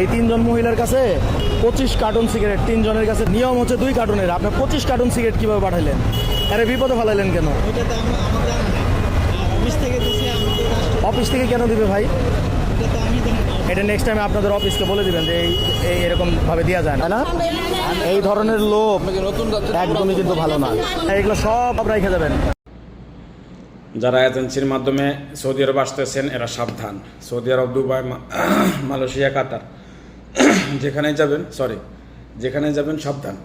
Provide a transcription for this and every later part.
এই 3 জন মহিলার কাছে 25 কার্টন সিগারেট, 3 জনের কাছে নিয়ম হচ্ছে 2 কার্টনের। আপনি 25 কার্টন সিগারেট কিভাবে পাঠাইলেন? আরে বিপদে ফেলাইলেন কেন? ওইটা তো আমার জানা নেই। অফিস থেকে দিছে, আমি তো অফিস থেকে কেন দিবে ভাই? এটা তো আমি জানি না। এটা নেক্সট টাইম আপনাদের অফিসকে বলে দিবেন যে এই এরকম ভাবে দেওয়া যায় না। এই ধরনের লোভ একদমই কিন্তু ভালো না। এগুলো সব রেখে যাবেন। যারা এজেন্সির মাধ্যমে সৌদি আরব আসতেছেন এরা সাবধান। সৌদি আরব, দুবাই, মালয়েশিয়া, কাতার, যেখানে যাবেন সাবধান।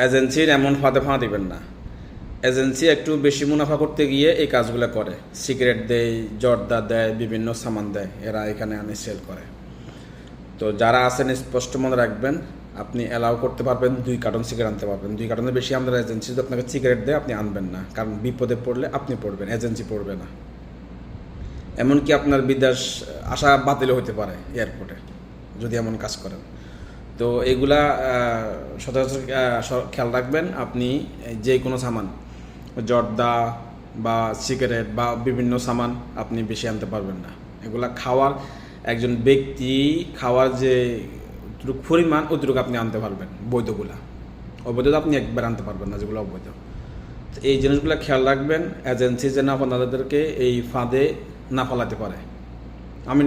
এজেন্সির এমন ফাঁদে পা দিবেন না। এজেন্সি একটু বেশি মুনাফা করতে গিয়ে এই কাজগুলো করে। সিগারেট দেয়, জর্দা দেয়, বিভিন্ন সামান দেয়, এরা এখানে আনে সেল করে। তো যারা আছেন স্পষ্ট মনে রাখবেন, আপনি অ্যালাউ করতে পারবেন 2 কার্টন সিগারেট আনতে পারবেন। 2 কার্টনের বেশি আমাদের এজেন্সি যদি আপনাকে সিগারেট দেয় আপনি আনবেন না, কারণ বিপদে পড়লে আপনি পড়বেন, এজেন্সি পড়বে না। এমনকি আপনার বিদেশ আসা বাতিলও হতে পারে এয়ারপোর্টে যদি এমন কাজ করেন। তো এগুলা সচরাচর খেয়াল রাখবেন। আপনি যে কোনো সামান, জর্দা বা সিগারেট বা বিভিন্ন সামান আপনি বেশি আনতে পারবেন না। এগুলা খাওয়ার, একজন ব্যক্তি খাওয়ার যে পরিমাণ অতটুকু আপনি আনতে পারবেন। বৈধগুলা, অবৈধ আপনি একবার আনতে পারবেন না, যেগুলো অবৈধ। এই জিনিসগুলো খেয়াল রাখবেন, এজেন্সি যেন আপনাদেরকে এই ফাঁদে না ফেলাতে পারে। আমি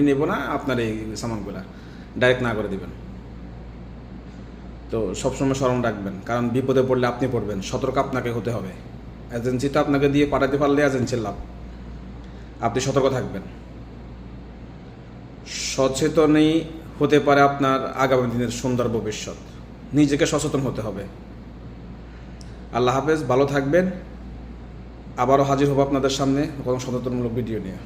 নেব না আপনার এই সামানগুলা ডাইরেক্ট না করে দিবেন। তো সবসময় স্মরণ রাখবেন, কারণ বিপদে পড়লে আপনি পড়বেন। সতর্ক আপনাকে হতে হবে। এজেন্সি তো আপনাকে দিয়ে পাঠাতে পারলে এজেন্সির লাভ, আপনি সতর্ক থাকবেন। সচেতনই হতে পারে আপনার আগামী দিনের সুন্দর ভবিষ্যৎ। নিজেকে সচেতন হতে হবে। আল্লাহ হাফেজ, ভালো থাকবেন। আবারও হাজির হব আপনাদের সামনে কোনো সচেতনমূলক ভিডিও নিয়ে।